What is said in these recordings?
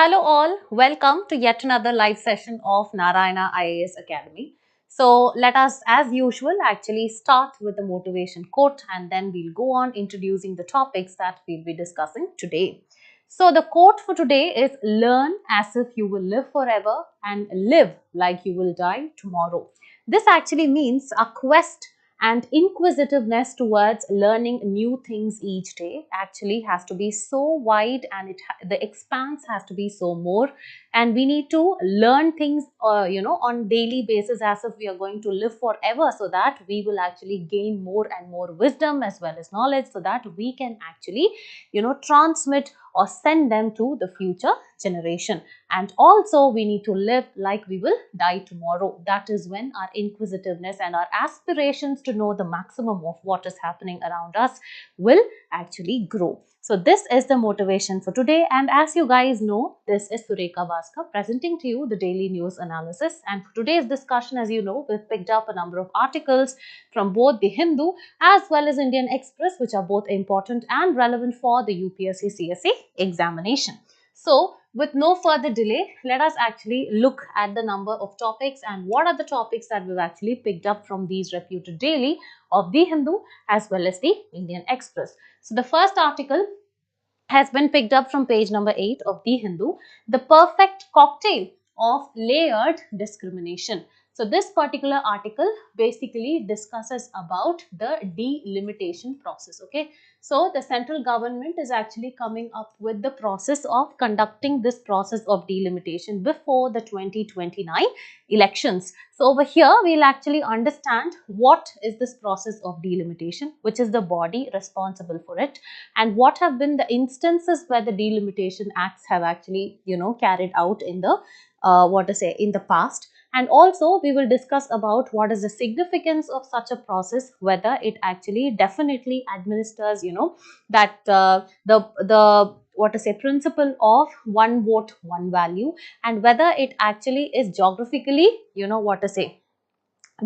Hello all, welcome to yet another live session of Narayana IAS Academy. So let us as usual actually start with the motivation quote and then we'll go on introducing the topics that we'll be discussing today. So the quote for today is learn as if you will live forever and live like you will die tomorrow. This actually means a quest and inquisitiveness towards learning new things each day actually has to be so wide, and the expanse has to be so more, and we need to learn things on daily basis as if we are going to live forever, so that we will actually gain more and more wisdom as well as knowledge, so that we can actually transmit or send them to the future generation. And also we need to live like we will die tomorrow. That is when our inquisitiveness and our aspirations to know the maximum of what is happening around us will actually grow. So this is the motivation for today, and as you guys know, this is Sureka Bhaskar presenting to you the daily news analysis. And for today's discussion, as you know, we've picked up a number of articles from both the Hindu as well as Indian Express, which are both important and relevant for the UPSC CSE examination. So with no further delay, let us actually look at the number of topics and what are the topics that we've actually picked up from these reputed daily of the Hindu as well as the Indian Express. So the first article has been picked up from page number 8 of the Hindu, the perfect cocktail of layered discrimination. So this particular article basically discusses about the delimitation process. Okay, so the central government is actually coming up with the process of conducting this process of delimitation before the 2029 elections. So over here we'll actually understand what is this process of delimitation, which is the body responsible for it, and what have been the instances where the delimitation acts have actually carried out in the in the past. And also we will discuss about what is the significance of such a process, whether it actually definitely administers that the principle of one vote one value, and whether it actually is geographically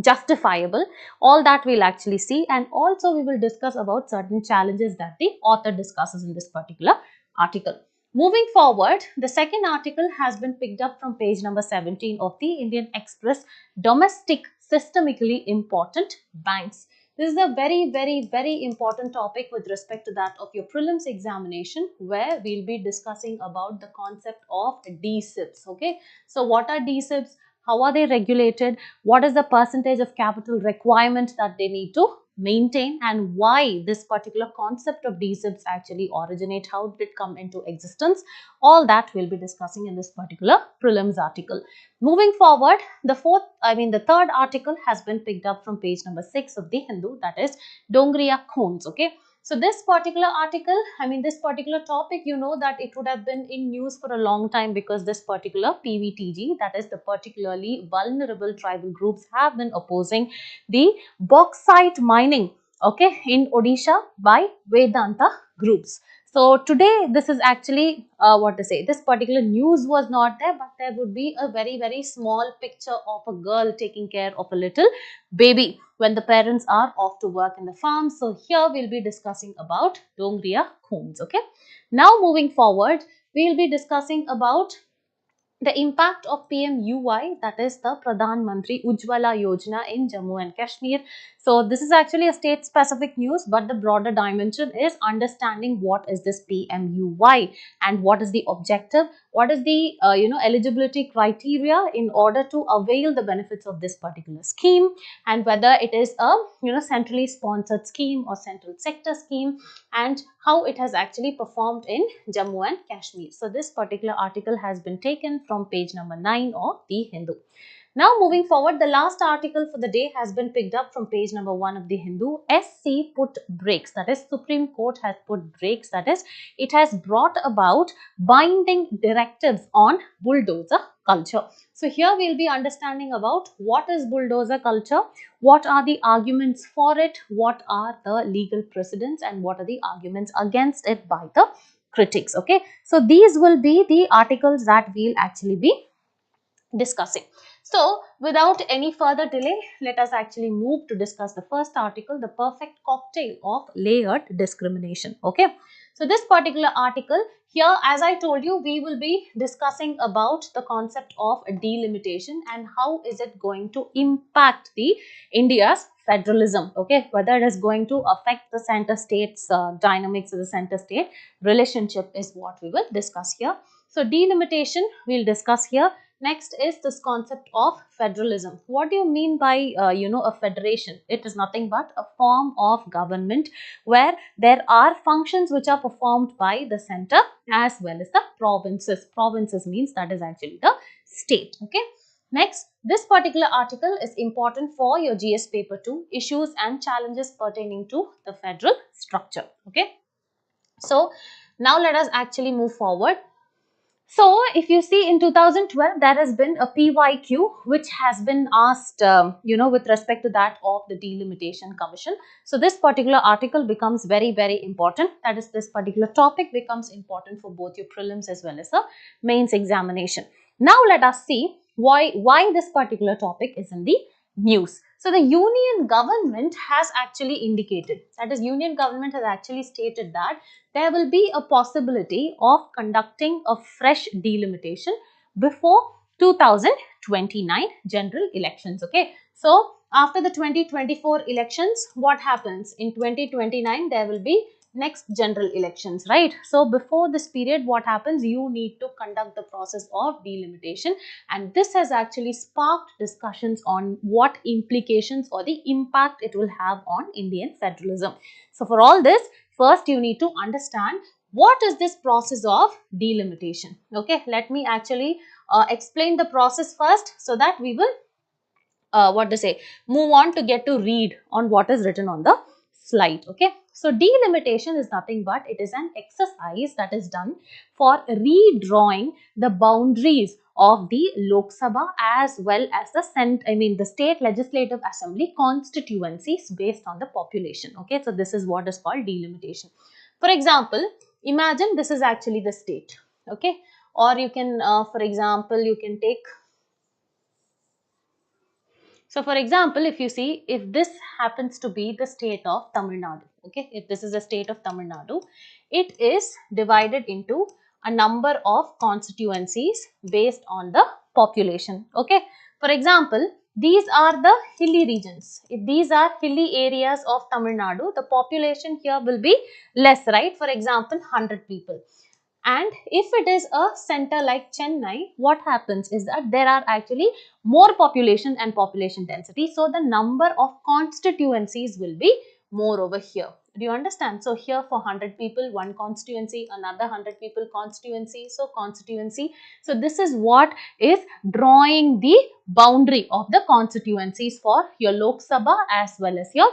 justifiable. All that we'll actually see, and also we will discuss about certain challenges that the author discusses in this particular article. Moving forward, the second article has been picked up from page number 17 of the Indian Express, Domestic Systemically Important Banks. This is a very important topic with respect to that of your prelims examination, where we'll be discussing about the concept of D-SIBs. Okay, so what are D-SIBs? How are they regulated? What is the percentage of capital requirement that they need to maintain, and why this particular concept of D-SIBs actually originate? How did it come into existence? All that we'll be discussing in this particular prelims article. Moving forward, the third article has been picked up from page number 6 of the Hindu, that is Dongria Kondhs. Okay. So this particular article, this particular topic, that it would have been in news for a long time, because this particular PVTG, that is the particularly vulnerable tribal groups, have been opposing the bauxite mining, okay, in Odisha by Vedanta groups. So today this is actually this particular news was not there, but there would be a very small picture of a girl taking care of a little baby when the parents are off to work in the farm. So here we'll be discussing about Dongria Kondhs. Okay. Now moving forward, we'll be discussing about the impact of PMUY, that is the Pradhan Mantri Ujjwala Yojana in Jammu and Kashmir. So this is actually a state specific news, but the broader dimension is understanding what is this PMUY and what is the objective, what is the eligibility criteria in order to avail the benefits of this particular scheme, and whether it is a centrally sponsored scheme or central sector scheme, and how it has actually performed in Jammu and Kashmir. So this particular article has been taken from page number 9 of the Hindu. Now moving forward, the last article for the day has been picked up from page number 1 of the Hindu. SC put brakes, that is Supreme Court has put brakes, that is it has brought about binding directives on bulldozer culture. So here we'll be understanding about what is bulldozer culture, what are the arguments for it, what are the legal precedents, and what are the arguments against it by the critics. Okay, so these will be the articles that we'll actually be discussing. So without any further delay, let us actually move to discuss the first article, the perfect cocktail of layered discrimination. Okay, So this particular article here, as I told you, we will be discussing about the concept of delimitation and how is it going to impact the India's federalism, okay, whether it is going to affect the center state's dynamics of the center state relationship is what we will discuss here. So delimitation we'll discuss here. Next is this concept of federalism. What do you mean by a federation? It is nothing but a form of government where there are functions which are performed by the center as well as the provinces. Provinces means that is actually the state, okay. Next, this particular article is important for your GS paper 2, issues and challenges pertaining to the federal structure, okay. So now let us actually move forward. So, if you see in 2012, there has been a PYQ which has been asked, with respect to that of the Delimitation Commission. So, this particular article becomes very, very important. That is, this particular topic becomes important for both your prelims as well as the mains examination. Now, let us see why this particular topic is in the news. So, the union government has actually indicated, that is, union government has actually stated that there will be a possibility of conducting a fresh delimitation before 2029 general elections, okay. So, after the 2024 elections, what happens? In 2029, there will be next general elections, right? So, before this period, what happens? You need to conduct the process of delimitation, and this has actually sparked discussions on what implications or the impact it will have on Indian federalism. So, for all this, first you need to understand what is this process of delimitation, okay. Let me actually explain the process first so that we will move on to get to read on what is written on the slide, okay. So delimitation is nothing but it is an exercise that is done for redrawing the boundaries of the Lok Sabha as well as the state legislative assembly constituencies based on the population, okay. So this is what is called delimitation. For example, imagine this is actually the state, okay, or you can for example you can take. So, for example, if you see, if this happens to be the state of Tamil Nadu, okay, if this is the state of Tamil Nadu, it is divided into a number of constituencies based on the population, okay. For example, these are the hilly regions. If these are hilly areas of Tamil Nadu, the population here will be less, right? For example, 100 people. And if it is a center like Chennai, what happens is that there are actually more population and population density. So, the number of constituencies will be more over here. Do you understand? So, here for 100 people, one constituency, another 100 people constituency. So, constituency. So, this is what is drawing the boundary of the constituencies for your Lok Sabha as well as your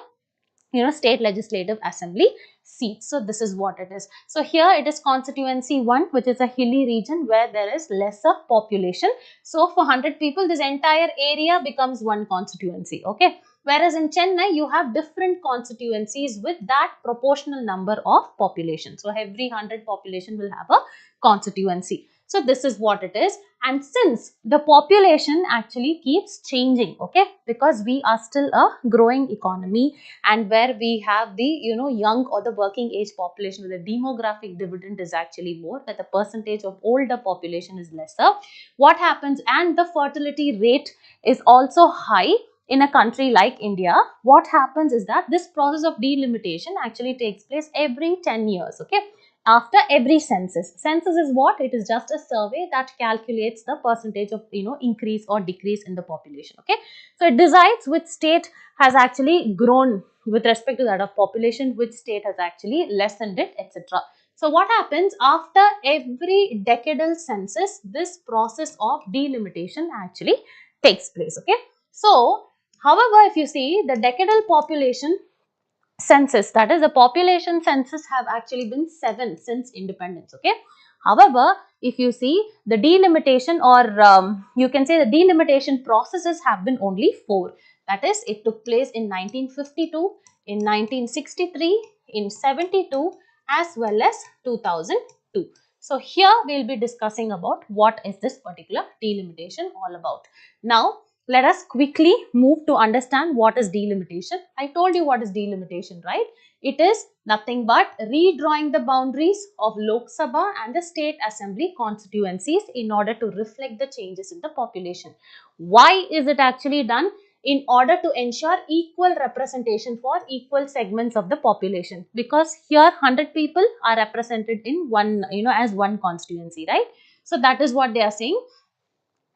state legislative assembly seats. So this is what it is. So here it is constituency 1, which is a hilly region where there is lesser population. So for 100 people, this entire area becomes one constituency, okay. Whereas in Chennai, you have different constituencies with that proportional number of population. So every 100 population will have a constituency. So this is what it is. And since the population actually keeps changing, okay, because we are still a growing economy and where we have the, young or the working age population, where the demographic dividend is actually more, that the percentage of older population is lesser. What happens? And the fertility rate is also high in a country like India. What happens is that this process of delimitation actually takes place every 10 years, okay. After every census. Census is what? It is just a survey that calculates the percentage of, increase or decrease in the population, okay. So, it decides which state has actually grown with respect to that of population, which state has actually lessened it, etc. So, what happens after every decadal census, this process of delimitation actually takes place, okay. So, however, if you see the decadal population census, that is the population census, have actually been 7 since independence, okay. However, if you see the delimitation or you can say the delimitation processes have been only 4. That is, it took place in 1952, in 1963, in 72 as well as 2002. So, here we will be discussing about what is this particular delimitation all about. Now, let us quickly move to understand what is delimitation. I told you what is delimitation, right? It is nothing but redrawing the boundaries of Lok Sabha and the state assembly constituencies in order to reflect the changes in the population. Why is it actually done? In order to ensure equal representation for equal segments of the population, because here 100 people are represented in one, as one constituency, right? So that is what they are saying.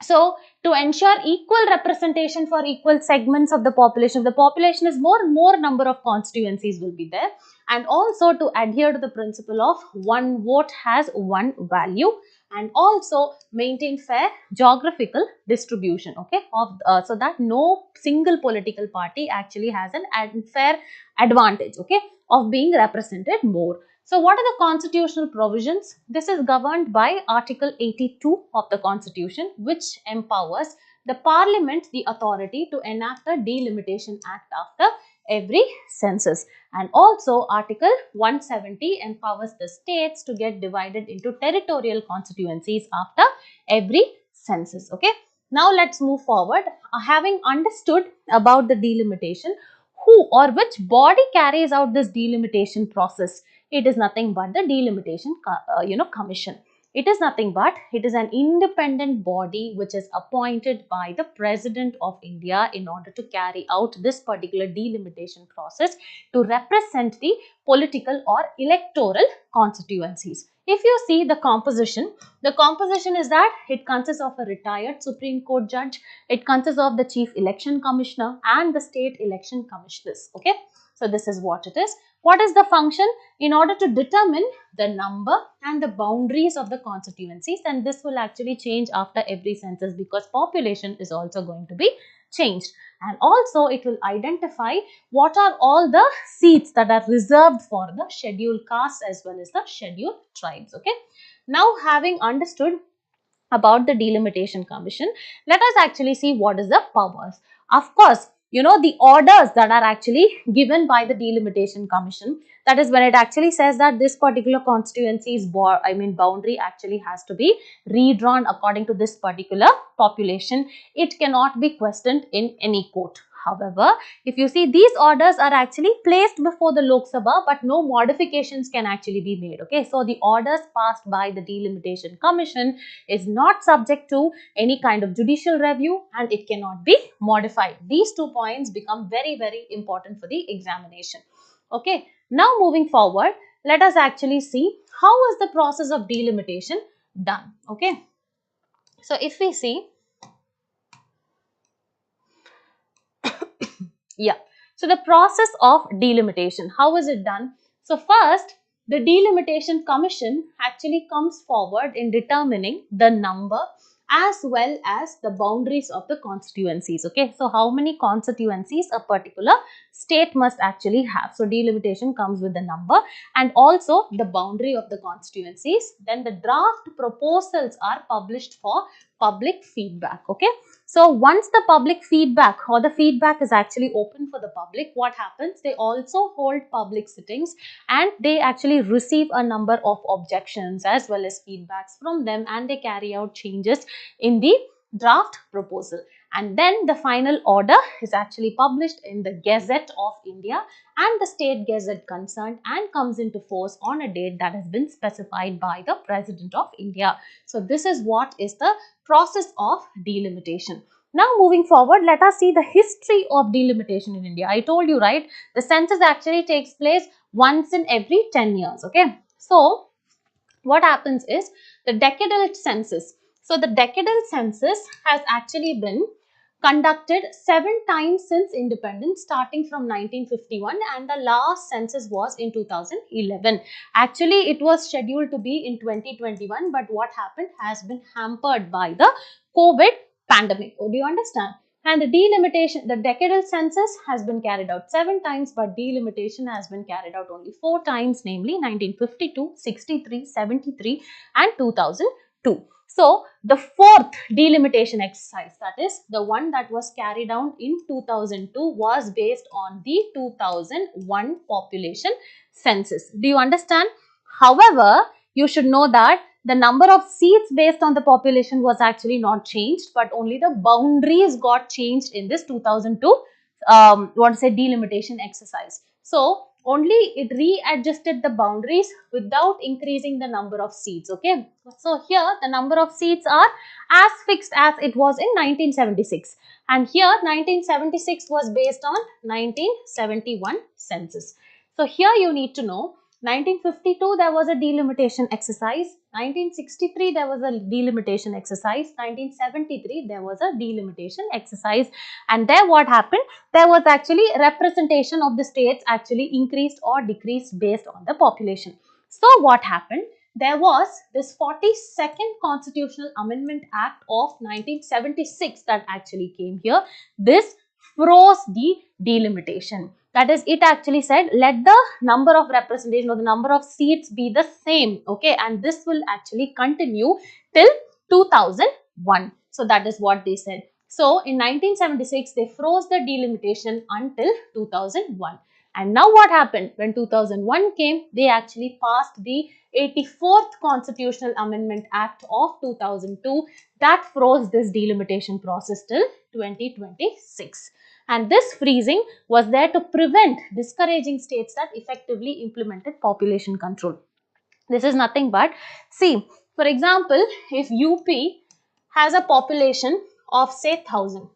So to ensure equal representation for equal segments of the population, if the population is more number of constituencies will be there, and also to adhere to the principle of one vote has one value, and also maintain fair geographical distribution, okay, of so that no single political party actually has an unfair advantage, okay, of being represented more. So what are the constitutional provisions? This is governed by Article 82 of the Constitution, which empowers the Parliament the authority to enact a delimitation act after every census. And also Article 170 empowers the states to get divided into territorial constituencies after every census. Okay. Now let's move forward. Having understood about the delimitation, who or which body carries out this delimitation process? It is nothing but the delimitation commission. It is nothing but it is an independent body which is appointed by the President of India in order to carry out this particular delimitation process to represent the political or electoral constituencies. If you see the composition is that it consists of a retired Supreme Court judge, it consists of the Chief Election Commissioner and the State Election Commissioners. Okay, so this is what it is. What is the function? In order to determine the number and the boundaries of the constituencies, and this will actually change after every census because population is also going to be changed, and also it will identify what are all the seats that are reserved for the scheduled castes as well as the scheduled tribes. Okay, now having understood about the delimitation commission, let us actually see what is the powers. Of course, the orders that are actually given by the delimitation commission, that is when it actually says that this particular constituency's boundary actually has to be redrawn according to this particular population. It cannot be questioned in any court. However, if you see, these orders are actually placed before the Lok Sabha, but no modifications can actually be made. Okay, so the orders passed by the delimitation commission is not subject to any kind of judicial review and it cannot be modified. These 2 points become very, very important for the examination. Okay, now moving forward, let us actually see how is the process of delimitation done. Okay, so if we see, yeah, so the process of delimitation, how is it done? So first, the delimitation commission actually comes forward in determining the number as well as the boundaries of the constituencies. Okay, so how many constituencies a particular state must actually have. So delimitation comes with the number and also the boundary of the constituencies. Then the draft proposals are published for public feedback. Okay, so once the public feedback or the feedback is actually open for the public, what happens? They also hold public sittings and they actually receive a number of objections as well as feedbacks from them, and they carry out changes in the draft proposal. And then the final order is actually published in the Gazette of India and the state gazette concerned and comes into force on a date that has been specified by the President of India. So this is what is the process of delimitation. Now moving forward, let us see the history of delimitation in India. I told you, right, the census actually takes place once in every 10 years. Okay, so what happens is the decadal census. So the decadal census has actually been conducted 7 times since independence, starting from 1951, and the last census was in 2011. Actually, it was scheduled to be in 2021, but what happened has been hampered by the COVID pandemic. Do you understand? And the delimitation, the decadal census has been carried out 7 times, but delimitation has been carried out only 4 times, namely 1952, 63, 73 and 2002. So, the 4th delimitation exercise, that is the one that was carried out in 2002, was based on the 2001 population census. Do you understand? However, you should know that the number of seats based on the population was actually not changed, but only the boundaries got changed in this 2002 delimitation exercise. So only it readjusted the boundaries without increasing the number of seats. Okay, so here the number of seats are as fixed as it was in 1976, and here 1976 was based on 1971 census. So here you need to know 1952 there was a delimitation exercise, 1963 there was a delimitation exercise, 1973 there was a delimitation exercise, and there what happened, there was actually representation of the states actually increased or decreased based on the population. So what happened, there was this 42nd Constitutional Amendment Act of 1976 that actually came here. This froze the delimitation. That is, it actually said let the number of representation or the number of seats be the same, okay, and this will actually continue till 2001. So that is what they said. So in 1976 they froze the delimitation until 2001. And now what happened, when 2001 came, they actually passed the 84th Constitutional Amendment Act of 2002 that froze this delimitation process till 2026. And this freezing was there to prevent discouraging states that effectively implemented population control. This is nothing but, see, for example, if UP has a population of say 1000,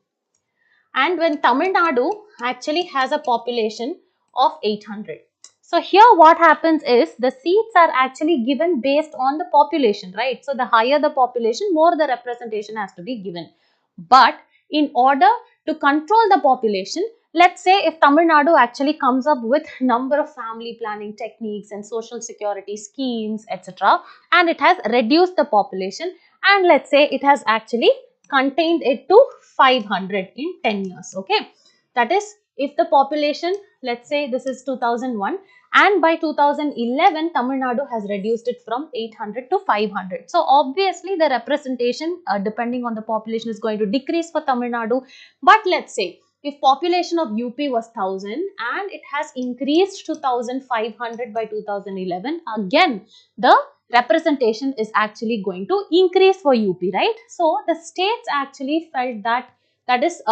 and when Tamil Nadu actually has a population of 800. So here what happens is the seats are actually given based on the population, right? So the higher the population, more the representation has to be given. But in order to control the population, let's say if Tamil Nadu actually comes up with number of family planning techniques and social security schemes, etc., and it has reduced the population, and let's say it has actually contained it to 500 in 10 years, okay. That is, if the population, let's say this is 2001, and by 2011 Tamil Nadu has reduced it from 800 to 500. So obviously the representation depending on the population is going to decrease for Tamil Nadu. But let's say if population of UP was 1000 and it has increased to 1500 by 2011, again the representation is actually going to increase for UP, right? So the states actually felt that is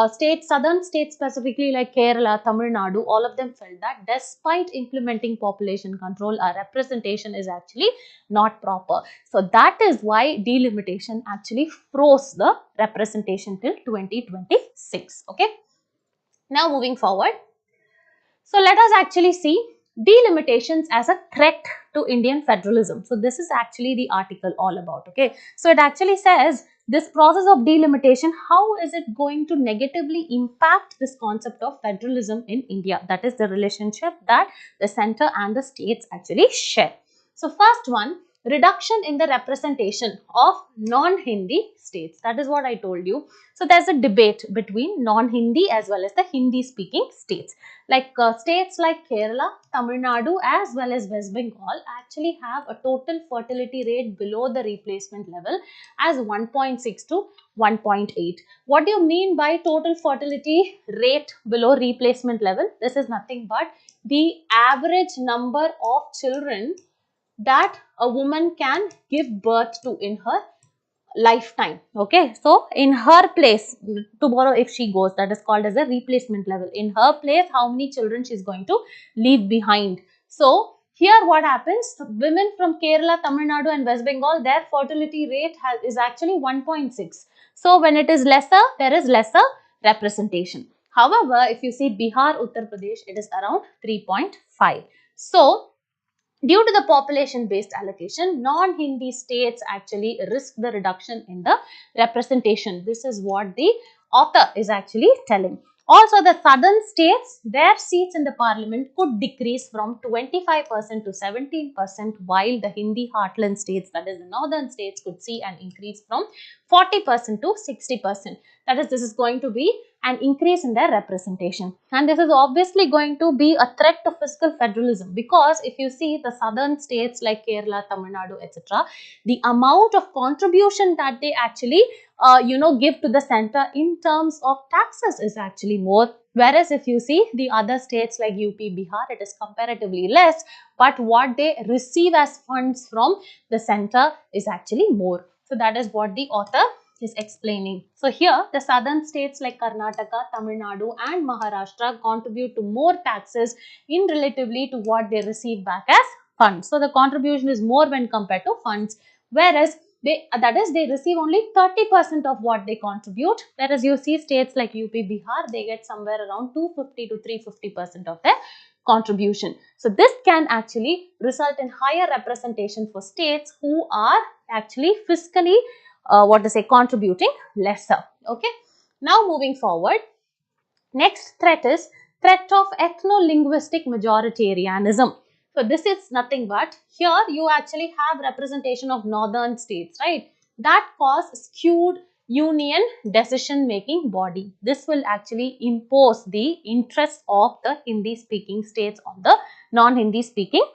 southern states specifically like Kerala, Tamil Nadu, all of them felt that despite implementing population control, our representation is actually not proper. So that is why delimitation actually froze the representation till 2026, okay. Now moving forward. So let us actually see delimitations as a threat to Indian federalism. So this is actually the article all about, okay. So it actually says this process of delimitation, how is it going to negatively impact this concept of federalism in India? That is the relationship that the center and the states actually share. So first one, reduction in the representation of non-Hindi states. That is what I told you. So there's a debate between non-Hindi as well as the Hindi speaking states. Like states like Kerala, Tamil Nadu as well as West Bengal actually have a total fertility rate below the replacement level as 1.6 to 1.8. What do you mean by total fertility rate below replacement level? This is nothing but the average number of children that a woman can give birth to in her lifetime, okay. So in her place tomorrow if she goes, that is called as a replacement level. In her place, how many children she is going to leave behind. So here what happens, women from Kerala, Tamil Nadu and West Bengal, their fertility rate is actually 1.6. So when it is lesser, there is lesser representation. However, if you see Bihar, Uttar Pradesh, it is around 3.5. So due to the population-based allocation, non-Hindi states actually risk the reduction in the representation. This is what the author is actually telling. Also, the southern states, their seats in the parliament could decrease from 25% to 17%, while the Hindi heartland states, that is the northern states, could see an increase from 40% to 60%. That is, this is going to be an increase in their representation. And this is obviously going to be a threat to fiscal federalism, because if you see the southern states like Kerala, Tamil Nadu, etc., the amount of contribution that they actually give to the center in terms of taxes is actually more Whereas if you see the other states like UP, Bihar, it is comparatively less, but what they receive as funds from the center is actually more. So that is what the author is explaining. So here the southern states like Karnataka, Tamil Nadu and Maharashtra contribute to more taxes in relatively to what they receive back as funds. So the contribution is more when compared to funds, whereas they receive only 30% of what they contribute. Whereas you see states like UP, Bihar, they get somewhere around 250 to 350% of their contribution. So this can actually result in higher representation for states who are actually fiscally contributing lesser. Okay. Now moving forward, next threat is threat of ethno-linguistic majoritarianism. So this is nothing but here you actually have representation of northern states, right? That cause skewed union decision making body. This will actually impose the interest of the Hindi speaking states on the non-Hindi speaking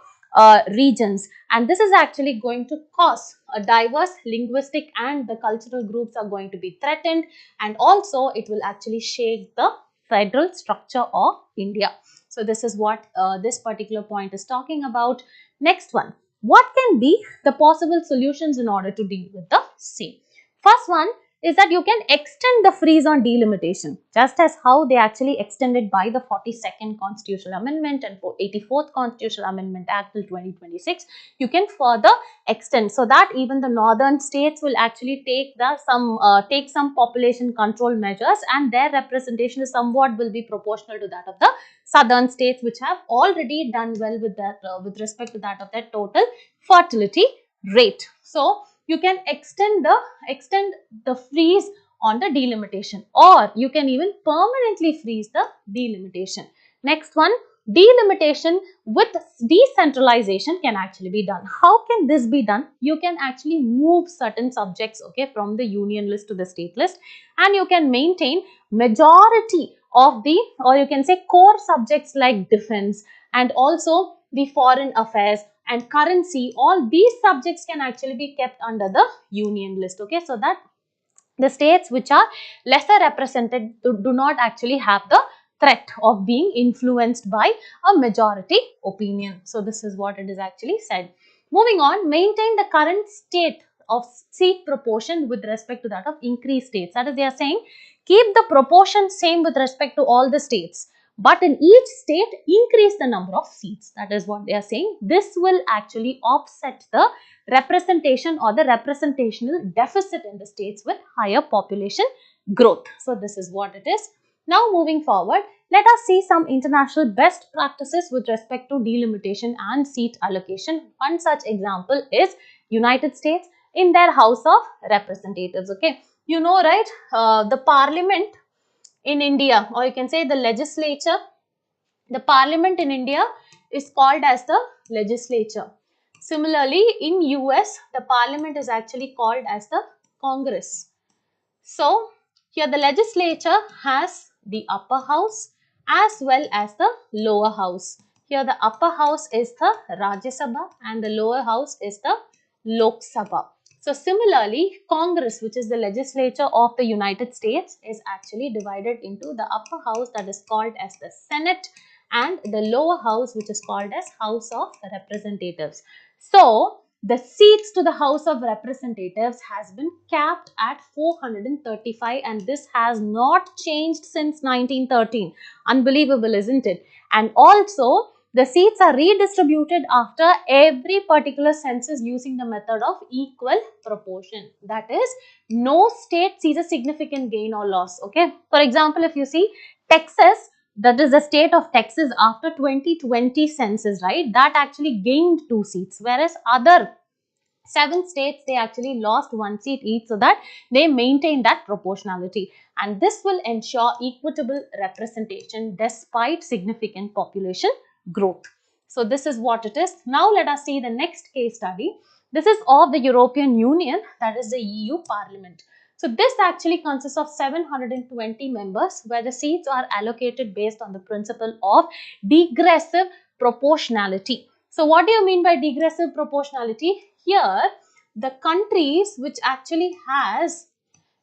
regions, and this is actually going to cause a diverse linguistic and the cultural groups are going to be threatened, and also it will actually shake the federal structure of India. So this is what this particular point is talking about. Next one, what can be the possible solutions in order to deal with the same? First one is that you can extend the freeze on delimitation, just as how they actually extended by the 42nd Constitutional Amendment and 84th Constitutional Amendment Act till 2026. You can further extend so that even the northern states will actually take some population control measures, and their representation is somewhat will be proportional to that of the southern states, which have already done well with that with respect to that of their total fertility rate. So you can extend the freeze on the delimitation, or you can even permanently freeze the delimitation. Next one, delimitation with decentralization can actually be done. How can this be done? You can actually move certain subjects, okay, from the union list to the state list, and you can maintain majority of the, or you can say core subjects like defense and also the foreign affairs and currency. All these subjects can actually be kept under the union list, okay, so that the states which are lesser represented do not actually have the threat of being influenced by a majority opinion. So this is what it is actually said. Moving on, maintain the current state of seat proportion with respect to that of increased states. That is, they are saying keep the proportion same with respect to all the states, but in each state increase the number of seats. That is what they are saying. This will actually offset the representation or the representational deficit in the states with higher population growth. So this is what it is. Now moving forward, let us see some international best practices with respect to delimitation and seat allocation. One such example is United States in their House of Representatives. Okay, you know, right, the parliament in India, or you can say the legislature, the parliament in India is called as the legislature. Similarly, in US, the parliament is actually called as the Congress. So, here the legislature has the upper house as well as the lower house. Here the upper house is the Rajya Sabha and the lower house is the Lok Sabha. So similarly, Congress, which is the legislature of the United States, is actually divided into the upper house that is called as the Senate and the lower house which is called as House of Representatives. So the seats to the House of Representatives has been capped at 435, and this has not changed since 1913. Unbelievable, isn't it? And also the seats are redistributed after every particular census using the method of equal proportion. That is, no state sees a significant gain or loss. Okay. For example, if you see Texas, that is the state of Texas after 2020 census, right? That actually gained 2 seats, whereas other 7 states, they actually lost 1 seat each, so that they maintain that proportionality, and this will ensure equitable representation despite significant population growth. So this is what it is. Now let us see the next case study. This is of the European Union, that is the EU Parliament. So this actually consists of 720 members, where the seats are allocated based on the principle of degressive proportionality. So what do you mean by degressive proportionality? Here, the countries which actually has,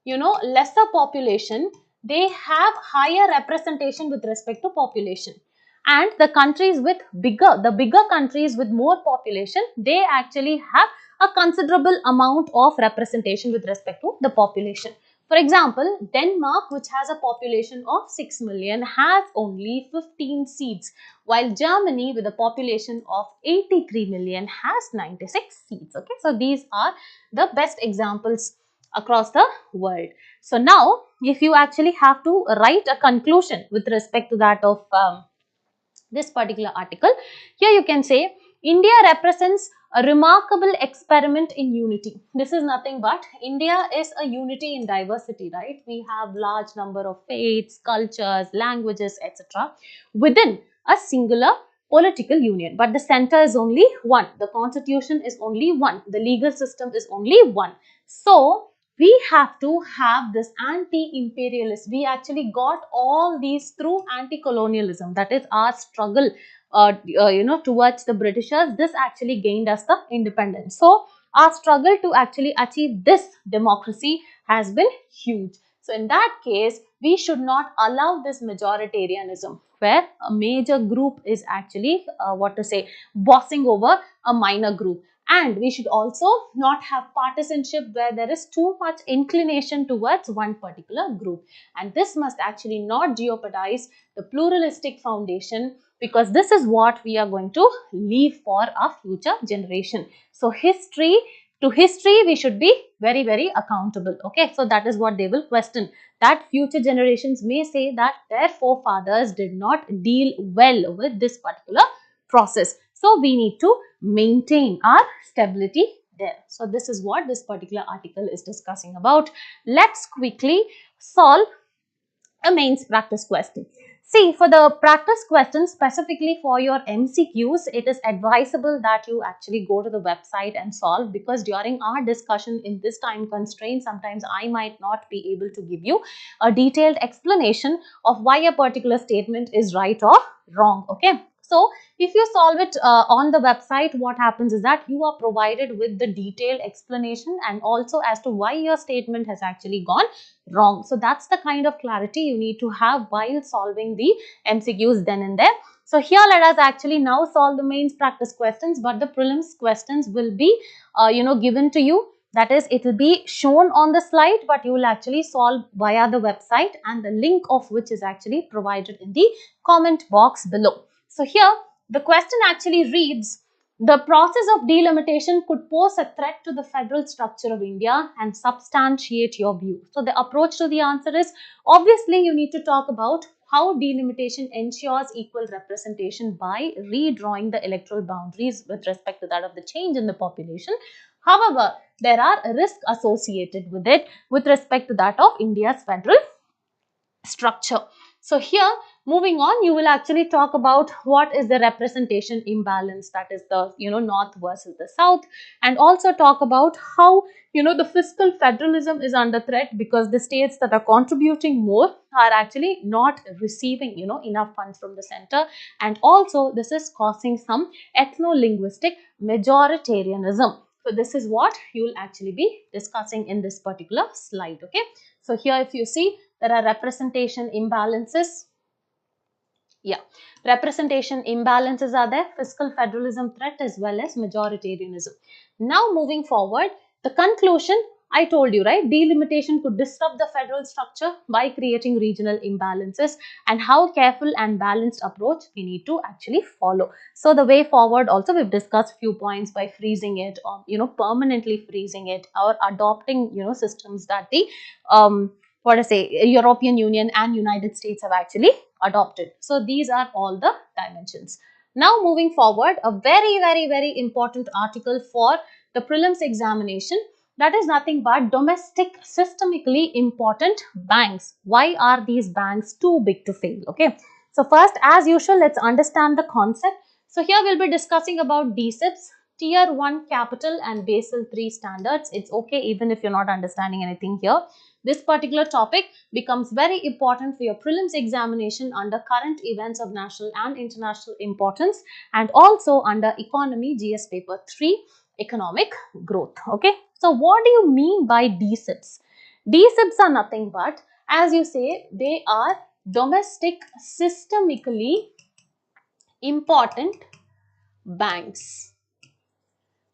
lesser population, they have higher representation with respect to population. And the countries with the bigger countries with more population, they actually have a considerable amount of representation with respect to the population. For example, Denmark, which has a population of 6 million, has only 15 seats, while Germany, with a population of 83 million, has 96 seats. Okay, so these are the best examples across the world. So now, if you actually have to write a conclusion with respect to that of this particular article, here you can say India represents a remarkable experiment in unity. This is nothing but India is a unity in diversity, right? We have large number of faiths, cultures, languages, etc. within a singular political union, but the center is only one, the constitution is only one, the legal system is only one. So we have to have this anti-imperialist. We actually got all these through anti-colonialism. That is our struggle, towards the Britishers. This actually gained us the independence. So our struggle to actually achieve this democracy has been huge. So in that case, we should not allow this majoritarianism, where a major group is actually, bossing over a minor group. And we should also not have partisanship where there is too much inclination towards one particular group. And this must actually not jeopardize the pluralistic foundation, because this is what we are going to leave for our future generation. So to history, we should be very, very accountable. Okay, so that is what they will question, that future generations may say that their forefathers did not deal well with this particular process. So we need to maintain our stability there. So this is what this particular article is discussing about. Let's quickly solve a mains practice question. See, for the practice question specifically for your MCQs, it is advisable that you actually go to the website and solve, because during our discussion in this time constraint, sometimes I might not be able to give you a detailed explanation of why a particular statement is right or wrong. Okay. So, if you solve it on the website, what happens is that you are provided with the detailed explanation and also as to why your statement has actually gone wrong. So, that's the kind of clarity you need to have while solving the MCQs then and there. So, here let us actually now solve the mains practice questions, but the prelims questions will be, given to you. That is, it will be shown on the slide, but you will actually solve via the website, and the link of which is actually provided in the comment box below. So here, the question actually reads, the process of delimitation could pose a threat to the federal structure of India, and substantiate your view. So the approach to the answer is, obviously you need to talk about how delimitation ensures equal representation by redrawing the electoral boundaries with respect to that of the change in the population. However, there are risks associated with it with respect to that of India's federal structure. So here, moving on, you will actually talk about what is the representation imbalance, that is the north versus the south, and also talk about how the fiscal federalism is under threat, because the states that are contributing more are actually not receiving enough funds from the center, and also this is causing some ethno-linguistic majoritarianism. So this is what you will actually be discussing in this particular slide. Okay, so here if you see, there are representation imbalances. Yeah, representation imbalances are there, fiscal federalism threat as well as majoritarianism. Now moving forward, the conclusion, I told you, right, delimitation could disrupt the federal structure by creating regional imbalances, and how careful and balanced approach we need to actually follow. So the way forward also, we've discussed few points by freezing it, or permanently freezing it, or adopting systems that the European Union and United States have actually adopted. So these are all the dimensions. Now moving forward, a very, very, very important article for the prelims examination, that is nothing but domestic systemically important banks. Why are these banks too big to fail? Okay. So first, as usual, let's understand the concept. So here we'll be discussing about D-SIBs, Tier 1 capital and Basel III standards. It's okay even if you're not understanding anything here. This particular topic becomes very important for your prelims examination under current events of national and international importance, and also under economy GS paper 3 economic growth. Okay. So what do you mean by D-SIBs? D-SIBs are nothing but as you say, they are domestic systemically important banks.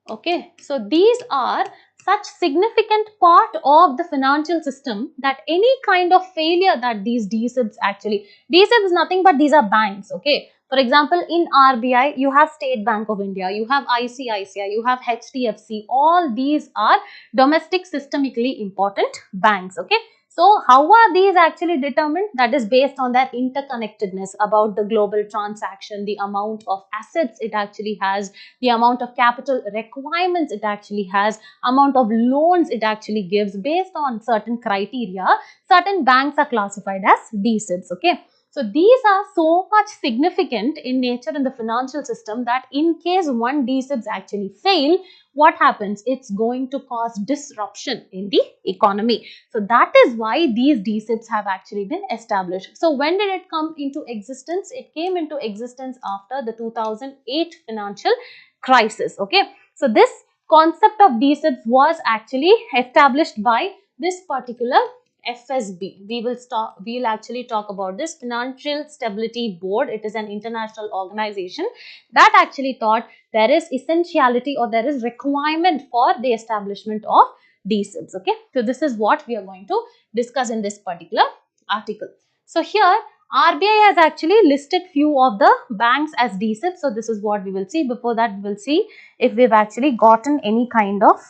Okay, so these are such significant part of the financial system that any kind of failure that these D-SIBs actually, D-SIB is nothing but these are banks. Okay, for example, in RBI, you have State Bank of India, you have ICICI, you have HDFC, all these are domestic systemically important banks. Okay, so how are these actually determined? That is based on their interconnectedness about the global transaction, the amount of assets it actually has, the amount of capital requirements it actually has, amount of loans it actually gives. Based on certain criteria, certain banks are classified as D-SIBs. Okay, so these are so much significant in nature in the financial system that in case one D-SIBs actually fail, what happens? It's going to cause disruption in the economy. So that is why these D-SIBs have actually been established. So when did it come into existence? It came into existence after the 2008 financial crisis. Okay, so this concept of D-SIBs was actually established by this particular FSB. We'll actually talk about this Financial Stability Board. It is an international organization that actually thought there is essentiality or there is requirement for the establishment of D-SIBs. Okay, so this is what we are going to discuss in this particular article. So here RBI has actually listed few of the banks as D-SIBs. So this is what we will see. Before that, we will see if we've actually gotten any kind of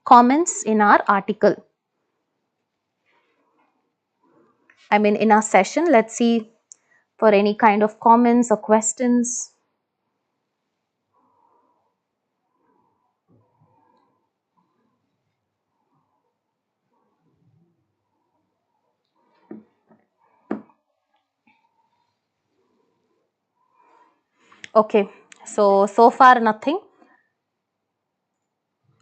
comments in our article. I mean in our session. Let's see for any kind of comments or questions. Okay, so far nothing.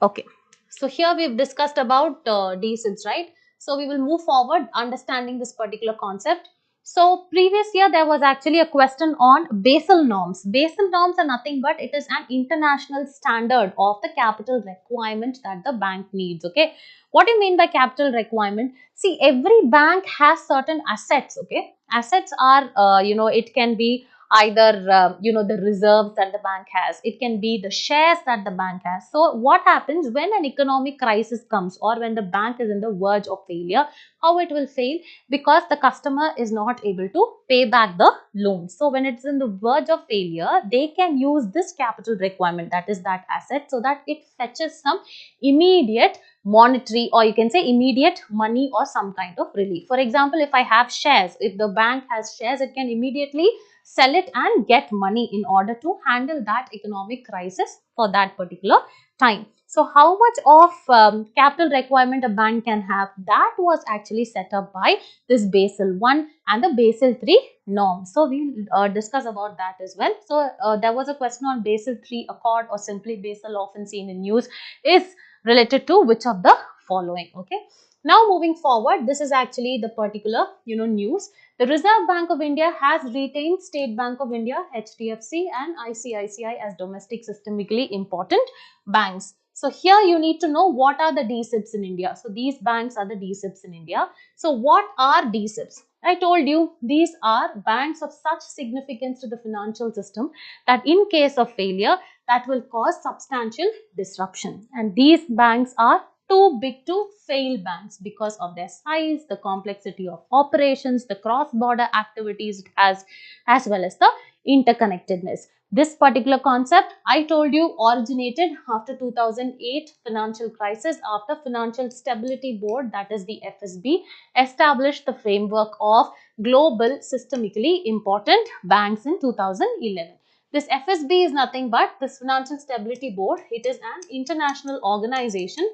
Okay, so here we've discussed about D-SIBs, right? So we will move forward understanding this particular concept. So previous year there was actually a question on Basel norms. Basel norms are nothing but it is an international standard of the capital requirement that the bank needs. Okay, what do you mean by capital requirement? See, every bank has certain assets. Okay, assets are it can be either the reserves that the bank has, it can be the shares that the bank has. So what happens when an economic crisis comes or when the bank is in the verge of failure? How it will fail? Because the customer is not able to pay back the loan. So when it's in the verge of failure, they can use this capital requirement, that is that asset, so that it fetches some immediate monetary, or you can say immediate money or some kind of relief. For example, if I have shares, if the bank has shares, it can immediately sell it and get money in order to handle that economic crisis for that particular time. So how much of capital requirement a bank can have, that was actually set up by this Basel 1 and the Basel 3 norm. So we'll discuss about that as well. So there was a question on Basel 3 Accord, or simply Basel, often seen in news, is related to which of the following. Okay, now moving forward, this is actually the particular news. The Reserve Bank of India has retained State Bank of India, HDFC and ICICI as domestic systemically important banks. So here you need to know what are the D-SIBs in India. So these banks are the D-SIBs in India. So what are D-SIBs? I told you these are banks of such significance to the financial system that in case of failure, that will cause substantial disruption. And these banks are too big to fail banks because of their size, the complexity of operations, the cross-border activities it has, as well as the interconnectedness. This particular concept, I told you, originated after 2008 financial crisis, after Financial Stability Board, that is the FSB, established the framework of global systemically important banks in 2011. This FSB is nothing but this Financial Stability Board. It is an international organization.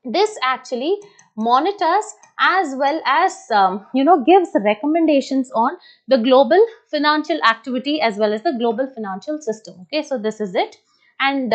This actually monitors as well as gives recommendations on the global financial activity as well as the global financial system. Okay, so this is it. And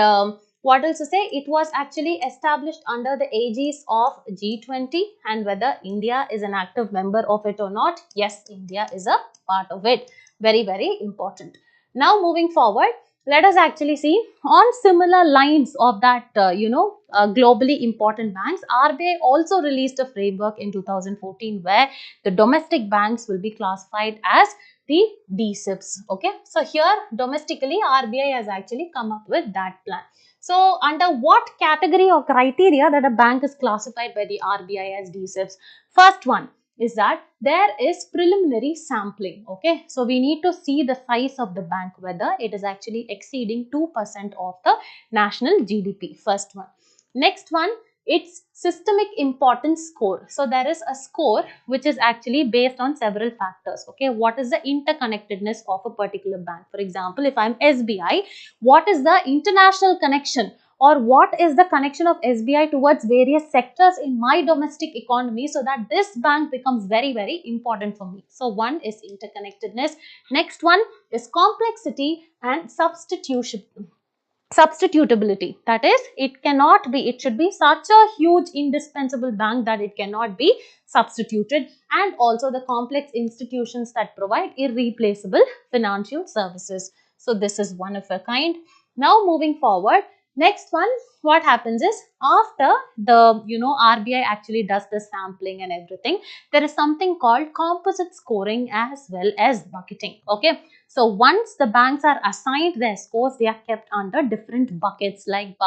what else to say? It was actually established under the aegis of G20, and whether India is an active member of it or not, yes, India is a part of it. Very, very important. Now moving forward, let us actually see on similar lines of that, globally important banks. RBI also released a framework in 2014 where the domestic banks will be classified as the D-SIBs. Okay, so here domestically RBI has actually come up with that plan. So under what category or criteria that a bank is classified by the RBI as D-SIBs? First one is that there is preliminary sampling. Okay, so we need to see the size of the bank, whether it is actually exceeding 2% of the national GDP. First one. Next one, its systemic importance score. So there is a score which is actually based on several factors. Okay, what is the interconnectedness of a particular bank? For example, if I'm SBI, what is the international connection, or what is the connection of SBI towards various sectors in my domestic economy, so that this bank becomes very, very important for me. So one is interconnectedness. Next one is complexity and substitutability. That is, it should be such a huge indispensable bank that it cannot be substituted, and also the complex institutions that provide irreplaceable financial services. So this is one of a kind. Now moving forward, next one, what happens is, after the RBI actually does the sampling and everything, there is something called composite scoring as well as bucketing. Okay, so once the banks are assigned their scores, they are kept under different buckets, like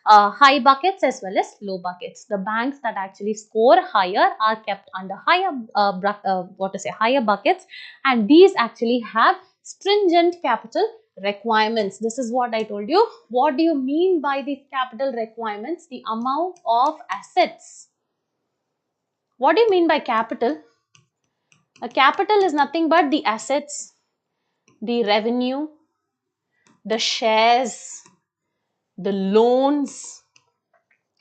high buckets as well as low buckets. The banks that actually score higher are kept under higher higher buckets, and these actually have stringent capital requirements. This is what I told you. What do you mean by these capital requirements? The amount of assets. What do you mean by capital? A capital is nothing but the assets, the revenue, the shares, the loans,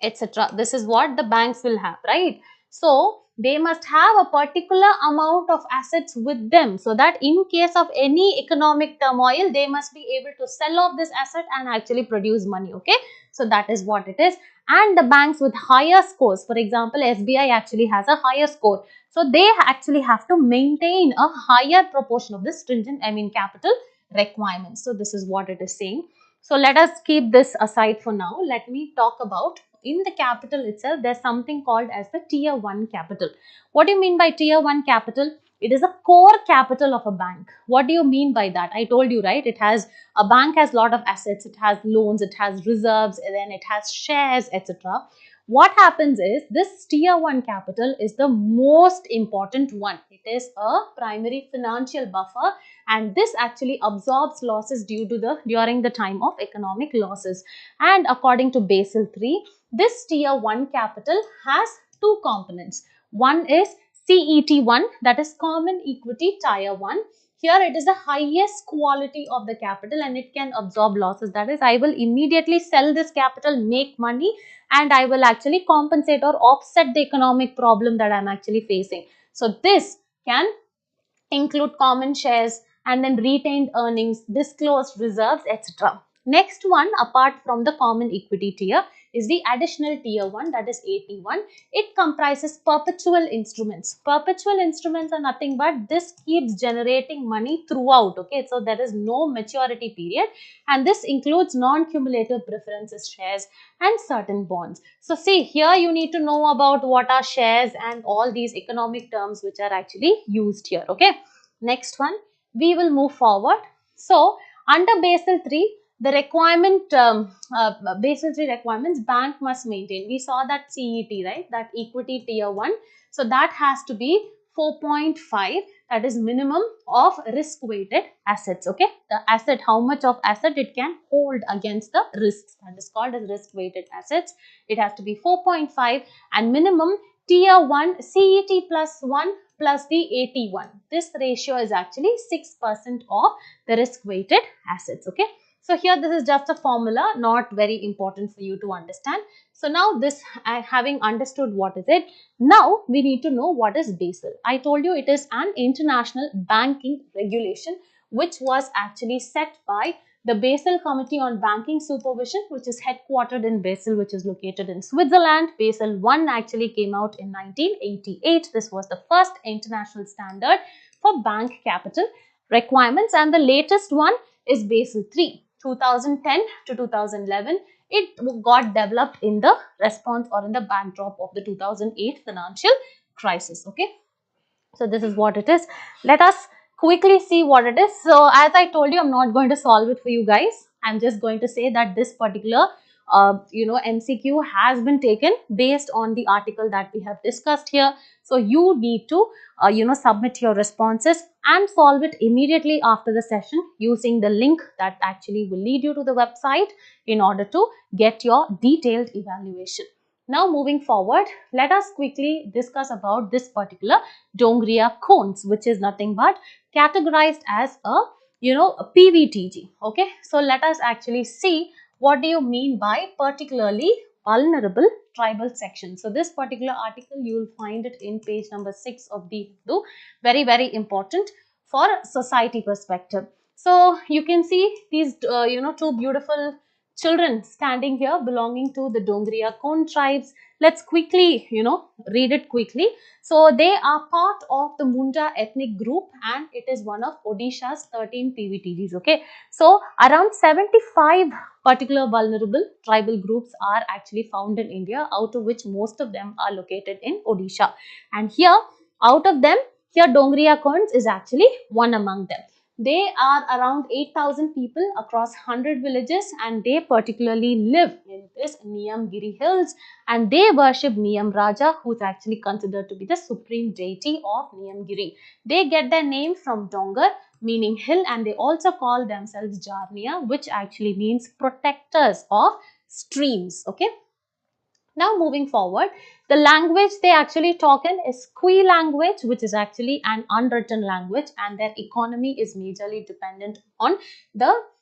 etc. This is what the banks will have, right? So they must have a particular amount of assets with them, so that in case of any economic turmoil, they must be able to sell off this asset and actually produce money. Okay, so that is what it is. And the banks with higher scores, for example, SBI actually has a higher score, so they actually have to maintain a higher proportion of this stringent, capital requirements. So this is what it is saying. So let us keep this aside for now. Let me talk about, in the capital itself, there's something called as the tier 1 capital. What do you mean by tier 1 capital? It is a core capital of a bank. What do you mean by that? I told you, right? A bank has a lot of assets, it has loans, it has reserves, and then it has shares, etc. What happens is, this tier 1 capital is the most important one. It is a primary financial buffer, and this actually absorbs losses during the time of economic losses. And according to Basel III, this tier 1 capital has two components. One is CET1, that is Common Equity Tier 1. Here it is the highest quality of the capital and it can absorb losses. That is, I will immediately sell this capital, make money, and I will actually compensate or offset the economic problem that I am actually facing. So this can include common shares and then retained earnings, disclosed reserves, etc. Next one, apart from the common equity tier, is the additional tier 1, that is AT1. It comprises perpetual instruments. Perpetual instruments are nothing but this keeps generating money throughout. Okay, so there is no maturity period, and this includes non-cumulative preferences shares and certain bonds. So see, here you need to know about what are shares and all these economic terms which are actually used here. Okay, next one, we will move forward. So under Basel III, the Basel III requirements, bank must maintain. We saw that CET, right? That equity tier 1. So that has to be 4.5. That is minimum of risk weighted assets. Okay, the asset, how much of asset it can hold against the risks, that is called as risk weighted assets. It has to be 4.5, and minimum tier 1 CET plus 1 plus the AT1. This ratio is actually 6% of the risk weighted assets. Okay, so here this is just a formula, not very important for you to understand. So now this, having understood what is it, now we need to know what is Basel. I told you it is an international banking regulation which was actually set by the Basel Committee on Banking Supervision, which is headquartered in Basel, which is located in Switzerland. Basel I actually came out in 1988. This was the first international standard for bank capital requirements, and the latest one is Basel III. 2010 to 2011, it got developed in the response or in the backdrop of the 2008 financial crisis. Okay, so this is what it is. Let us quickly see what it is. So as I told you, I'm not going to solve it for you guys. I'm just going to say that this particular MCQ has been taken based on the article that we have discussed here. So you need to submit your responses and solve it immediately after the session using the link that actually will lead you to the website in order to get your detailed evaluation. Now moving forward, let us quickly discuss about this particular Dongria Kondhs, which is nothing but categorized as a a PVTG. Okay, so let us actually see what do you mean by particularly vulnerable tribal section. So this particular article you will find it in page number 6 of the Hindu. Very important for society perspective. So you can see these two beautiful children standing here belonging to the Dongria Kondh tribes. Let's quickly read it quickly. So they are part of the Munda ethnic group and it is one of Odisha's 13 PVTGs. Okay, so around 75 particular vulnerable tribal groups are actually found in India, out of which most of them are located in Odisha. And here, out of them, here Dongria Kondhs is actually one among them. They are around 8,000 people across 100 villages and they particularly live in this Niyamgiri hills and they worship Niyam Raja, who is actually considered to be the supreme deity of Niyamgiri. They get their name from Dongar, meaning hill, and they also call themselves Jarniya, which actually means protectors of streams. Okay. Now moving forward, the language they actually talk in is Kui language, which is actually an unwritten language and their economy is majorly dependent on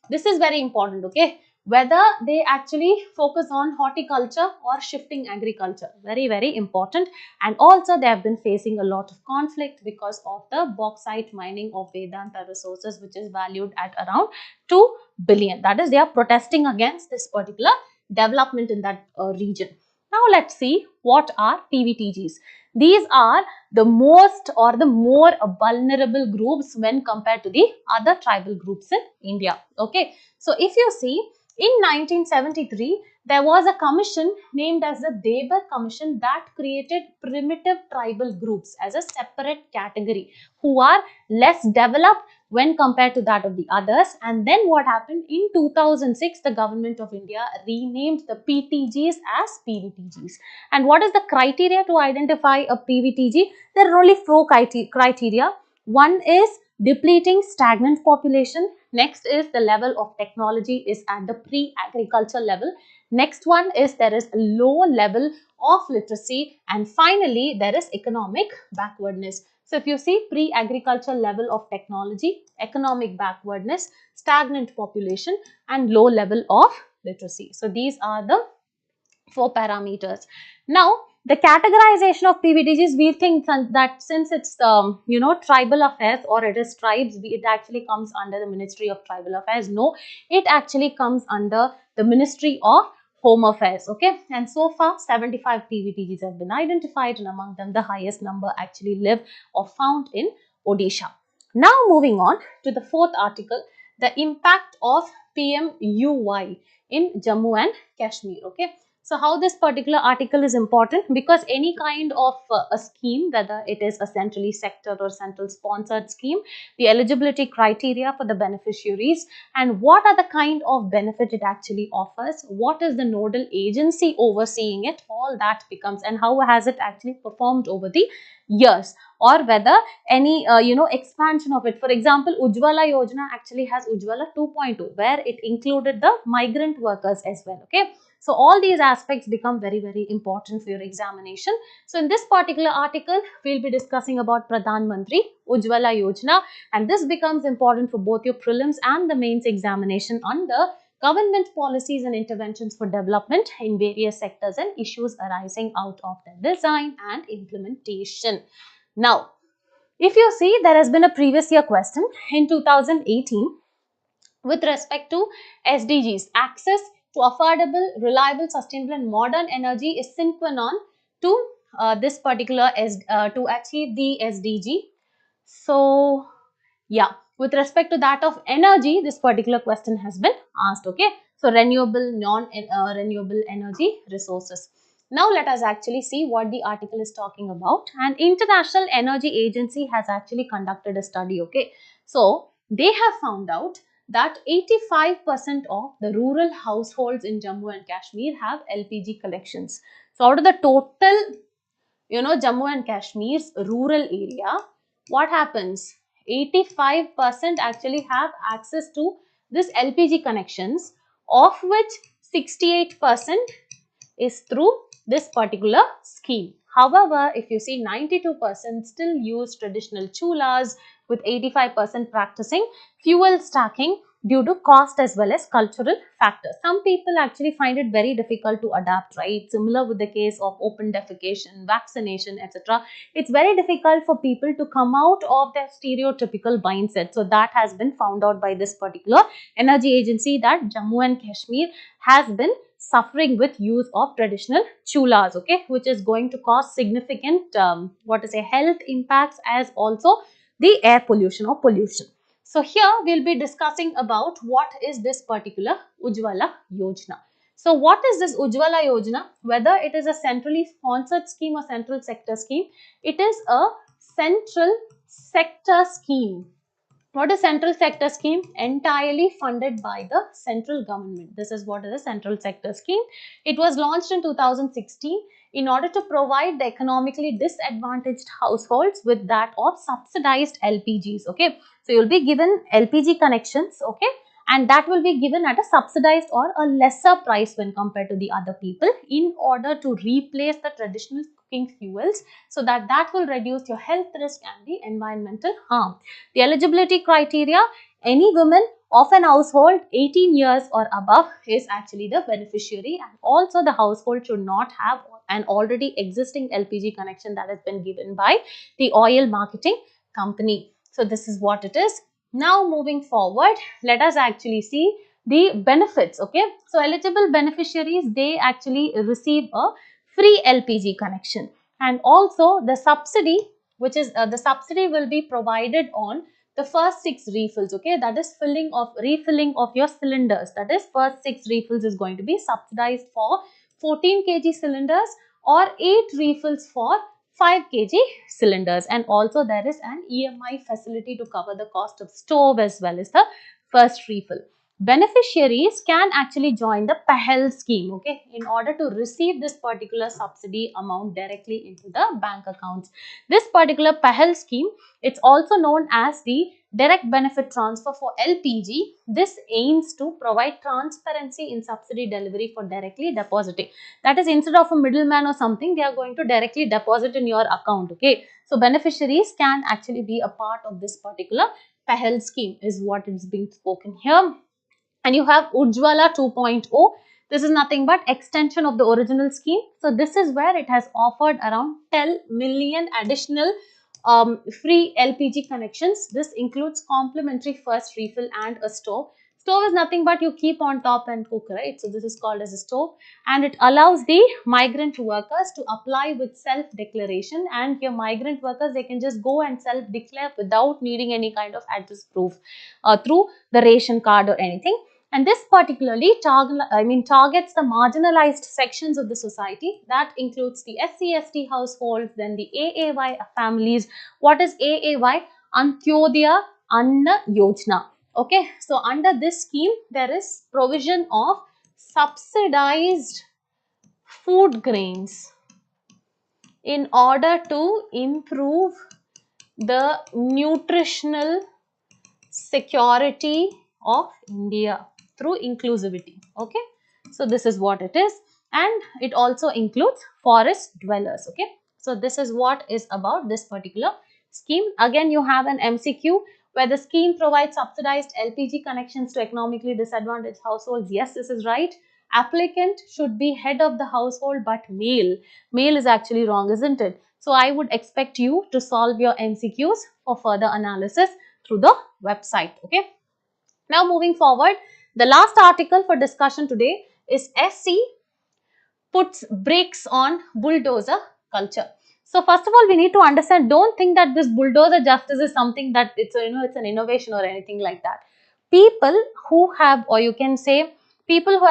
this is very important, okay, whether they actually focus on horticulture or shifting agriculture. Very important. And also they have been facing a lot of conflict because of the bauxite mining of Vedanta resources, which is valued at around 2 billion. That is, they are protesting against this particular development in that region. Now let's see what are PVTGs. These are the most or the more vulnerable groups when compared to the other tribal groups in India. Okay, so if you see, in 1973, there was a commission named as the Debar Commission that created primitive tribal groups as a separate category who are less developed when compared to that of the others. And then what happened in 2006, the government of India renamed the PTGs as PVTGs. And what is the criteria to identify a PVTG? There are only 4 criteria. One is depleting stagnant population. Next is the level of technology is at the pre-agriculture level. Next one is there is a low level of literacy, and finally there is economic backwardness. So if you see pre-agriculture level of technology, economic backwardness, stagnant population and low level of literacy. So these are the 4 parameters. Now the categorization of PVTGs, we think that since it's tribal affairs or it is tribes, it actually comes under the Ministry of Tribal Affairs. No, it actually comes under the Ministry of Home Affairs. Okay, and so far 75 PVTGs have been identified and among them the highest number actually live or found in Odisha. Now moving on to the 4th article, the impact of PMUY in Jammu and Kashmir. Okay, so how this particular article is important, because any kind of a scheme, whether it is a centrally sectored or central sponsored scheme, the eligibility criteria for the beneficiaries and what are the kind of benefit it actually offers, what is the nodal agency overseeing it, all that becomes, and how has it actually performed over the years, or whether any expansion of it. For example, Ujjwala Yojana actually has Ujjwala 2.0 where it included the migrant workers as well. Okay, so all these aspects become very important for your examination. So in this particular article, we'll be discussing about Pradhan Mantri Ujjwala Yojana, and this becomes important for both your prelims and the mains examination under government policies and interventions for development in various sectors and issues arising out of their design and implementation. Now, if you see, there has been a previous year question in 2018 with respect to SDGs. Access to affordable, reliable, sustainable and modern energy is sine qua non to this particular to achieve the SDG. So yeah, With respect to that of energy, this particular question has been asked, okay. So renewable, non-renewable energy resources. Now let us actually see what the article is talking about. An International Energy Agency has actually conducted a study, okay. So they have found out that 85% of the rural households in Jammu and Kashmir have LPG connections. So out of the total, Jammu and Kashmir's rural area, what happens? 85% actually have access to this LPG connections, of which 68% is through this particular scheme. However, if you see, 92% still use traditional chulas, with 85% practicing fuel stacking due to cost as well as cultural factors. Some people actually find it very difficult to adapt, right? Similar with the case of open defecation, vaccination, etc. It's very difficult for people to come out of their stereotypical mindset. So that has been found out by this particular energy agency, that Jammu and Kashmir has been suffering with use of traditional chulas, okay, which is going to cause significant health impacts, as also the air pollution or pollution. So here we'll be discussing about what is this particular Ujjwala Yojana. So what is this Ujjwala Yojana? Whether it is a centrally sponsored scheme or central sector scheme, it is a central sector scheme. What is central sector scheme? Entirely funded by the central government. This is what is a central sector scheme. It was launched in 2016 in order to provide the economically disadvantaged households with that of subsidized LPGs. Okay, so you'll be given LPG connections, okay, and that will be given at a subsidized or a lesser price when compared to the other people, in order to replace the traditional cooking fuels, so that will reduce your health risk and the environmental harm. The eligibility criteria: any woman of an household 18 years or above is actually the beneficiary, and also the household should not have an already existing LPG connection that has been given by the oil marketing company. So this is what it is. Now moving forward, let us actually see the benefits, okay. So eligible beneficiaries, they actually receive a free LPG connection, and also the subsidy, which is the subsidy will be provided on the first 6 refills, okay, that is refilling of your cylinders. That is, first 6 refills is going to be subsidized for 14 kg cylinders, or 8 refills for 5 kg cylinders, and also there is an EMI facility to cover the cost of stove as well as the first refill. Beneficiaries can actually join the PAHEL scheme, okay, in order to receive this particular subsidy amount directly into the bank accounts. This particular PAHEL scheme, it's also known as the direct benefit transfer for LPG. This aims to provide transparency in subsidy delivery for directly depositing. That is, instead of a middleman or something, they are going to directly deposit in your account, okay. So beneficiaries can actually be a part of this particular PAHEL scheme, is what is being spoken here. And you have Ujjwala 2.0. This is nothing but extension of the original scheme. So this is where it has offered around 10 million additional free LPG connections. This includes complimentary first refill and a stove. Stove is nothing but you keep on top and cook, right? So this is called as a stove, and it allows the migrant workers to apply with self-declaration, and your migrant workers, they can just go and self-declare without needing any kind of address proof through the ration card or anything. And this particularly targets the marginalized sections of the society. That includes the SC/ST households, then the AAY families. What is AAY? Antyodaya Anna Yojana. Okay, so under this scheme, there is provision of subsidized food grains in order to improve the nutritional security of India through inclusivity. Okay, so this is what it is, and it also includes forest dwellers. Okay, so this is what is about this particular scheme. Again, you have an MCQ where the scheme provides subsidized LPG connections to economically disadvantaged households. Yes, this is right. Applicant should be head of the household but male. Male is actually wrong, isn't it? So I would expect you to solve your MCQs for further analysis through the website. Okay. Now moving forward, the last article for discussion today is SC puts brakes on bulldozer culture. So first of all, we need to understand, don't think that this bulldozer justice is something that it's a, it's an innovation or anything like that. People who have, or you can say people who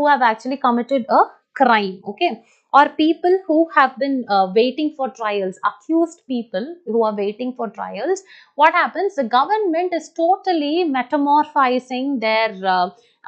have actually committed a crime, okay, or people who have been waiting for trials, accused people who are waiting for trials, what happens? The government is totally metamorphizing their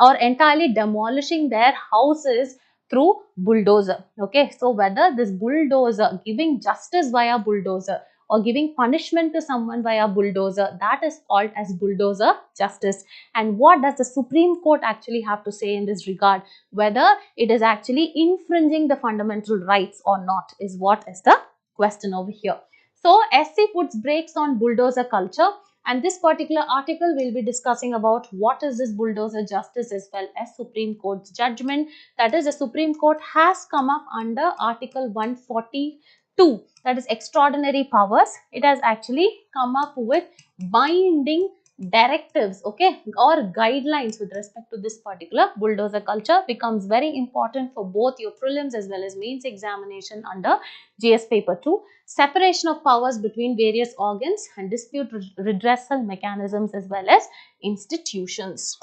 or entirely demolishing their houses through bulldozer. Okay, so whether this bulldozer, giving justice via bulldozer or giving punishment to someone via bulldozer, that is called as bulldozer justice. And what does the Supreme Court actually have to say in this regard? Whether it is actually infringing the fundamental rights or not is what is the question over here. So SC puts brakes on bulldozer culture, and this particular article will be discussing about what is this bulldozer justice as well as Supreme Court's judgment. That is, the Supreme Court has come up under Article 142, that is extraordinary powers. It has actually come up with binding directives, okay, or guidelines with respect to this particular bulldozer culture. Becomes very important for both your prelims as well as mains examination under GS paper 2. Separation of powers between various organs and dispute redressal mechanisms as well as institutions.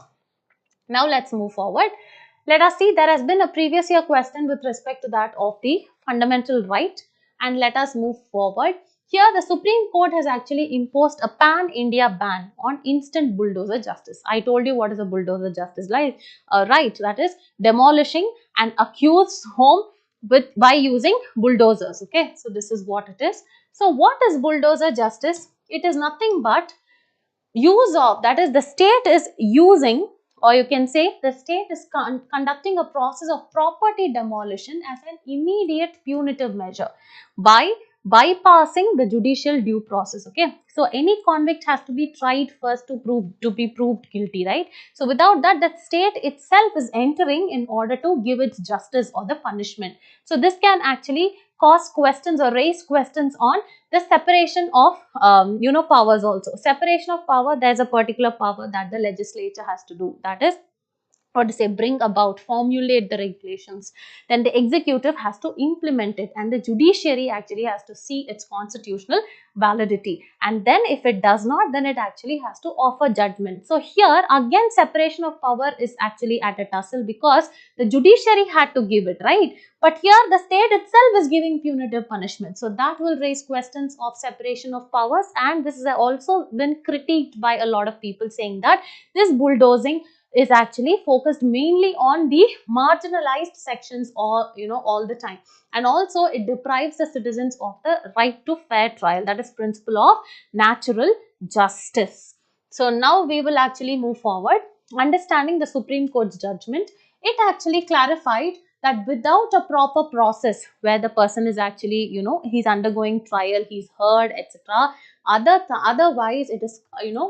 Now let's move forward. Let us see, there has been a previous year question with respect to that of the fundamental right, and let us move forward. Here the Supreme Court has actually imposed a pan-India ban on instant bulldozer justice. I told you what is a bulldozer justice, right? Right, that is demolishing an accused's home by using bulldozers. Okay, so this is what it is. So what is bulldozer justice? It is nothing but use of, that is, the state is using, or you can say the state is conducting a process of property demolition as an immediate punitive measure by bypassing the judicial due process. Okay, so any convict has to be tried first to be proved guilty, right? So without that, that state itself is entering in order to give its justice or the punishment. So this can actually cause questions or raise questions on the separation of powers also. Separation of power, there is a particular power that the legislature has to do, that is, what to say, bring about, formulate the regulations. Then the executive has to implement it, and the judiciary actually has to see its constitutional validity. And then if it does not, then it actually has to offer judgment. So here again, separation of power is actually at a tussle because the judiciary had to give it, right? But here the state itself is giving punitive punishment. So that will raise questions of separation of powers, and this has also been critiqued by a lot of people, saying that this bulldozing is actually focused mainly on the marginalized sections, or all the time, and also it deprives the citizens of the right to fair trial, that is principle of natural justice. So now we will actually move forward. Understanding the Supreme Court's judgment, it actually clarified that without a proper process where the person is actually, he's undergoing trial, he's heard, etc., otherwise it is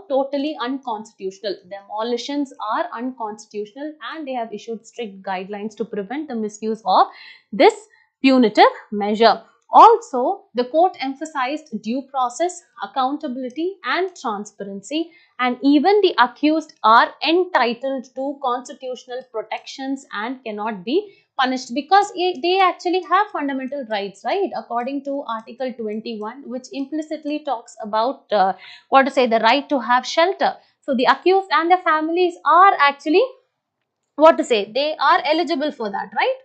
totally unconstitutional. Demolitions are unconstitutional, and they have issued strict guidelines to prevent the misuse of this punitive measure. Also, the court emphasized due process, accountability and transparency, and even the accused are entitled to constitutional protections and cannot be punished because they actually have fundamental rights, right? According to Article 21, which implicitly talks about the right to have shelter. So the accused and their families are actually, they are eligible for that, right?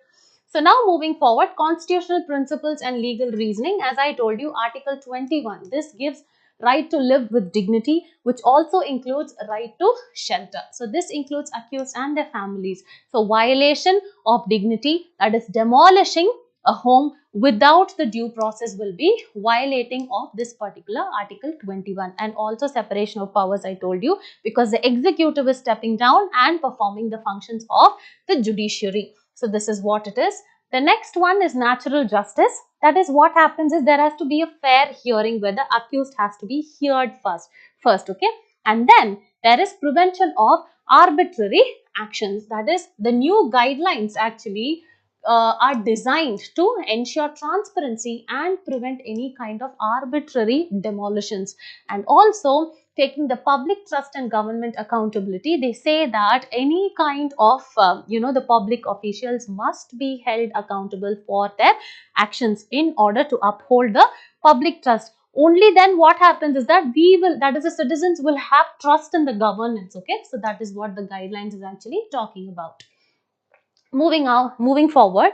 So now moving forward, constitutional principles and legal reasoning. As I told you, Article 21, this gives right to live with dignity, which also includes right to shelter. So this includes accused and their families. So violation of dignity, that is demolishing a home without the due process, will be violating of this particular Article 21. And also separation of powers, I told you, because the executive is stepping down and performing the functions of the judiciary. So this is what it is. The next one is natural justice. That is, what happens is there has to be a fair hearing where the accused has to be heard first, okay? And then there is prevention of arbitrary actions. That is, the new guidelines actually are designed to ensure transparency and prevent any kind of arbitrary demolitions. And also taking the public trust and government accountability, they say that any kind of, the public officials must be held accountable for their actions in order to uphold the public trust. Only then what happens is that that is the citizens will have trust in the governance. Okay, so that is what the guidelines is actually talking about. Moving forward,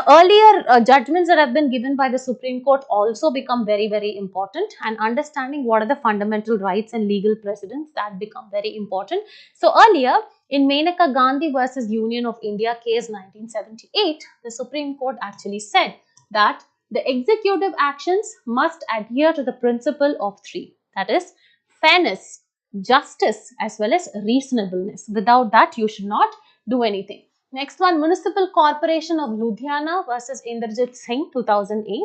earlier judgments that have been given by the Supreme Court also become very, very important, and understanding what are the fundamental rights and legal precedents, that become very important. So earlier in Menaka Gandhi versus Union of India case 1978, the Supreme Court actually said that the executive actions must adhere to the principle of three, that is fairness, justice, as well as reasonableness. Without that, you should not do anything. Next one, Municipal Corporation of Ludhiana versus Inderjit Singh 2008.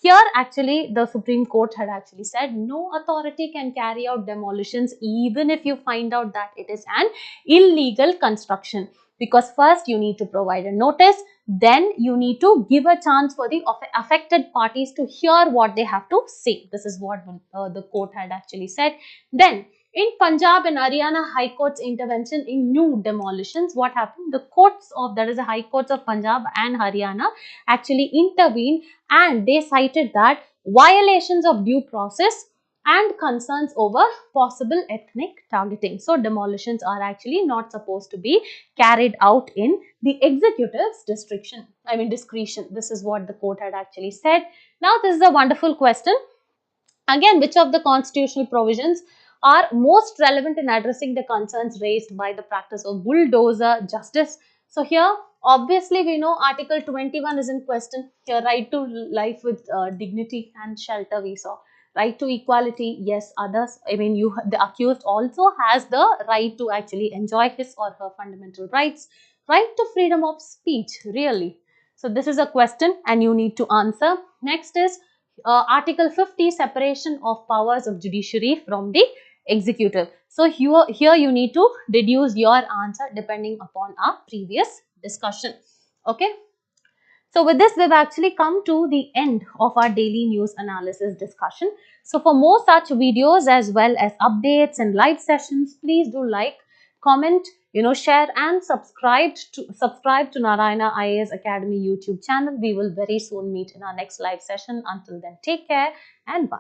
Here actually the Supreme Court had actually said no authority can carry out demolitions even if you find out that it is an illegal construction, because first you need to provide a notice, then you need to give a chance for the affected parties to hear what they have to say. This is what the court had actually said. Then in Punjab and Haryana High Court's intervention in new demolitions, what happened? The courts of, that is the High Courts of Punjab and Haryana, actually intervened, and they cited that violations of due process and concerns over possible ethnic targeting. So demolitions are actually not supposed to be carried out in the executive's discretion. This is what the court had actually said. Now this is a wonderful question. Again, which of the constitutional provisions are most relevant in addressing the concerns raised by the practice of bulldozer justice? So here, obviously, we know Article 21 is in question. Here, right to life with dignity and shelter, we saw. Right to equality, yes, others. The accused also has the right to actually enjoy his or her fundamental rights. Right to freedom of speech, really. So this is a question and you need to answer. Next is Article 50, separation of powers of judiciary from the executive. So here you need to deduce your answer depending upon our previous discussion. Okay. So with this, we've actually come to the end of our daily news analysis discussion. So for more such videos as well as updates and live sessions, please do like, comment, share and subscribe to Narayana IAS Academy YouTube channel. We will very soon meet in our next live session. Until then, take care and bye.